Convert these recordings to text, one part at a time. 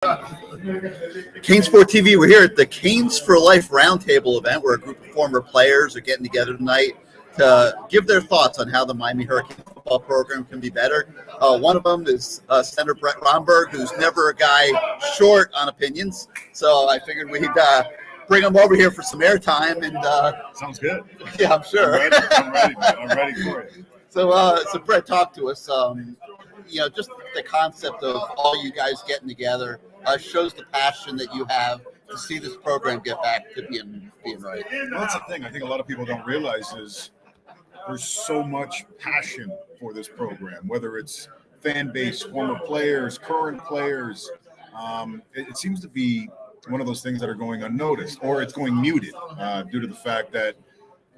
CaneSport TV, we're here at the Canes for Life Roundtable event where a group of former players are getting together tonight to give their thoughts on how the Miami Hurricane football program can be better. One of them is Senator Brett Romberg, who's never a guy short on opinions. So I figured we'd bring him over here for some airtime. And sounds good. Yeah, I'm sure. I'm ready for it. So Brett, talk to us. Just the concept of all you guys getting together shows the passion that you have to see this program get back to being right. Well, that's the thing. I think a lot of people don't realize is there's so much passion for this program, whether it's fan base, former players, current players. It seems to be one of those things that are going unnoticed, or it's going muted due to the fact that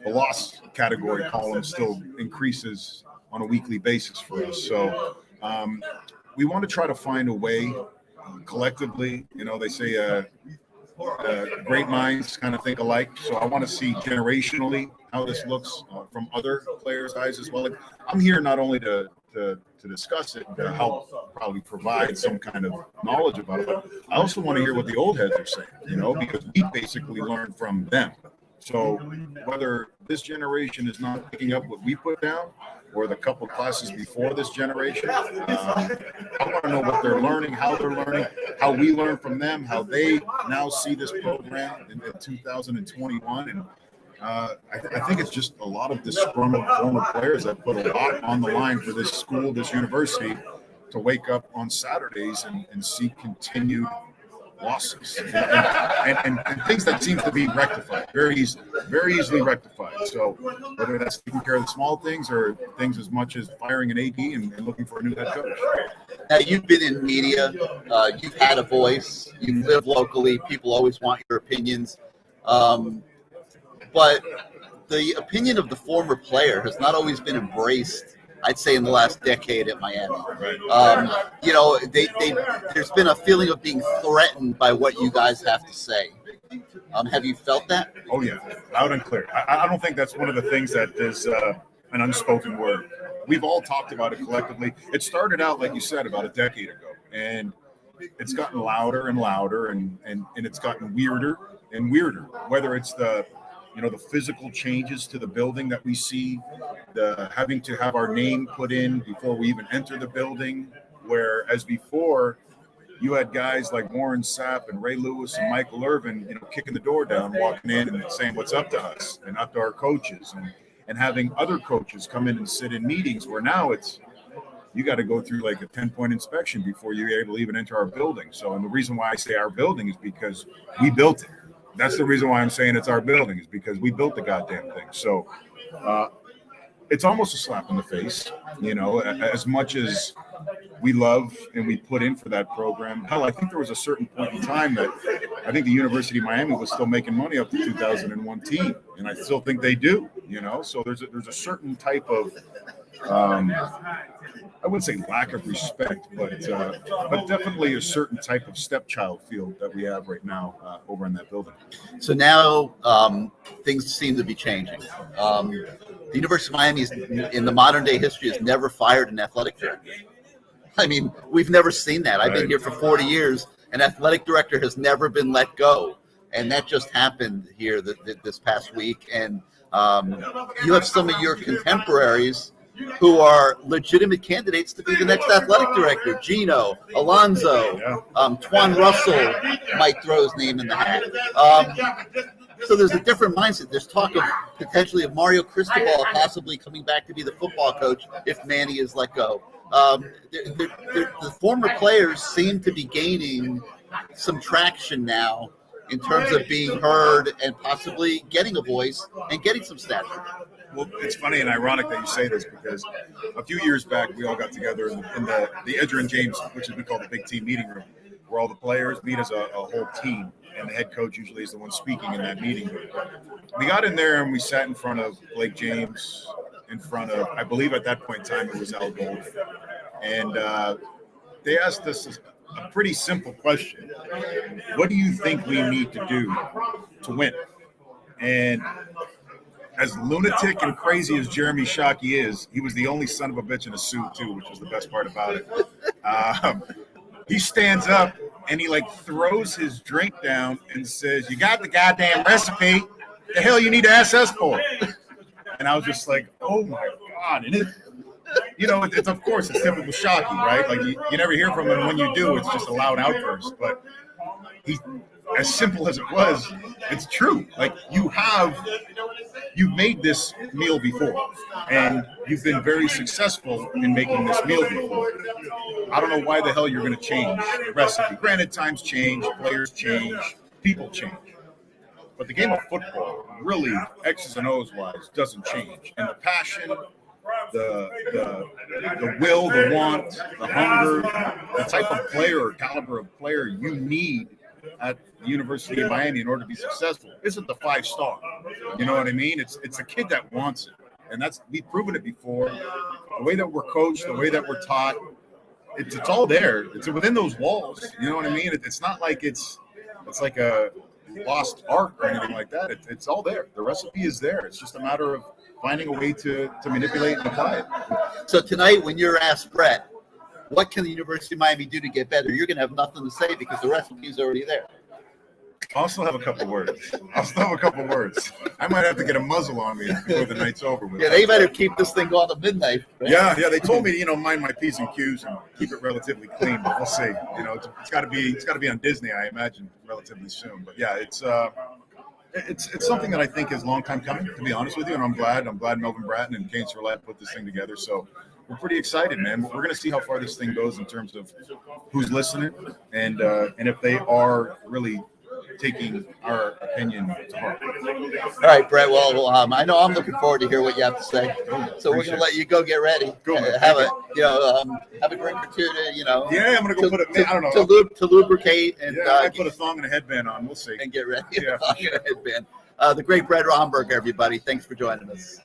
the loss category column still increases on a weekly basis for us. So we want to try to find a way collectively. They say great minds kind of think alike. So I want to see generationally how this looks from other players' eyes as well. I'm here not only to discuss it, to help probably provide some kind of knowledge about it, but I also want to hear what the old heads are saying, because we basically learn from them. So whether this generation is not picking up what we put down or the couple classes before this generation, I want to know what they're learning, how they're learning, how we learn from them, how they now see this program in 2021. And I think it's just a lot of disgruntled former players that put a lot on the line for this school, this university, to wake up on Saturdays and see continued losses and things that seem to be rectified very easily rectified. So whether that's taking care of the small things or things as much as firing an AD and looking for a new head coach. Now, you've been in media, you've had a voice, you live locally, people always want your opinions, but the opinion of the former player has not always been embraced, I'd say, in the last decade at Miami. Right. There's been a feeling of being threatened by what you guys have to say. Have you felt that? Oh, yeah, loud and clear. I don't think that's one of the things that is an unspoken word. We've all talked about it collectively. It started out, like you said, about a decade ago, and it's gotten louder and louder, and it's gotten weirder and weirder, whether it's the physical changes to the building that we see, the having to have our name put in before we even enter the building, whereas before you had guys like Warren Sapp and Ray Lewis and Michael Irvin, kicking the door down, walking in and saying what's up to us and up to our coaches, and having other coaches come in and sit in meetings where now it's you got to go through like a 10-point inspection before you're able to even enter our building. So, and the reason why I say our building is because we built it. That's the reason why I'm saying it's our building, is because we built the goddamn thing. So it's almost a slap in the face, as much as we love and we put in for that program. Hell, I think there was a certain point in time that I think the University of Miami was still making money up to 2001 team. And I still think they do, So there's a certain type of, I wouldn't say lack of respect, but definitely a certain type of stepchild feel that we have right now over in that building. So now things seem to be changing. The University of Miami, in the modern day history, has never fired an athletic director. I mean, we've never seen that. I've been here for 40 years. An athletic director has never been let go. And that just happened here this past week. And you have some of your contemporaries who are legitimate candidates to be the next athletic director. Gino, Alonzo, Twan Russell might throw his name in the hat. So there's a different mindset. There's talk of potentially of Mario Cristobal possibly coming back to be the football coach if Manny is let go. The former players seem to be gaining some traction now in terms of being heard and possibly getting a voice and getting some stature. Well, it's funny and ironic that you say this, because a few years back we all got together in the Edgerrin James, which has been called the Big Team Meeting Room, where all the players meet as a whole team, and the head coach usually is the one speaking in that meeting room. We got in there and we sat in front of Blake James, in front of, I believe at that point in time it was Al Golden, and they asked us a pretty simple question: what do you think we need to do to win? And as lunatic and crazy as Jeremy Shockey is, he was the only son of a bitch in a suit too, which was the best part about it. He stands up and he like throws his drink down and says, "You got the goddamn recipe? The hell you need to ask us for?" And I was just like, "Oh my god!" And it's of course it's typical Shockey, right? Like you never hear from him. When you do, it's just a loud outburst. But he, as simple as it was, it's true. Like you've made this meal before, and you've been very successful in making this meal before. I don't know why the hell you're going to change the recipe. Granted, times change, players change, people change. But the game of football, really, X's and O's wise, doesn't change. And the passion, the will, the want, the hunger, the type of player or caliber of player you need at the University of Miami in order to be successful isn't the 5-star. You know what I mean? It's a kid that wants it. And we've proven it before. The way that we're coached, the way that we're taught, it's all there. It's within those walls. You know what I mean? It's not like it's like a lost art or anything like that. It's all there. The recipe is there. It's just a matter of finding a way to manipulate and apply it. So tonight, when you're asked, Brett, what can the University of Miami do to get better? You're going to have nothing to say because the recipe is already there. I'll still have a couple words. I might have to get a muzzle on me before the night's over with. Yeah, they better keep this thing going to midnight. Right? Yeah. They told me to, mind my P's and Q's and keep it relatively clean. But we'll see. It's got to be on Disney, I imagine, relatively soon. But yeah, it's something that I think is a long time coming, to be honest with you. And I'm glad Melvin Bratton and CaneSport put this thing together. So we're pretty excited, man. We're going to see how far this thing goes in terms of who's listening and if they are really taking our opinion to heart. All right, Brett. Well, I know I'm looking forward to hear what you have to say. So we're going to let you go get ready. Cool, have a drink or two to Yeah, I'm going to go I don't know. To lubricate and I put a thong and a headband on. We'll see. And get ready. Yeah, The great Brett Romberg, everybody. Thanks for joining us.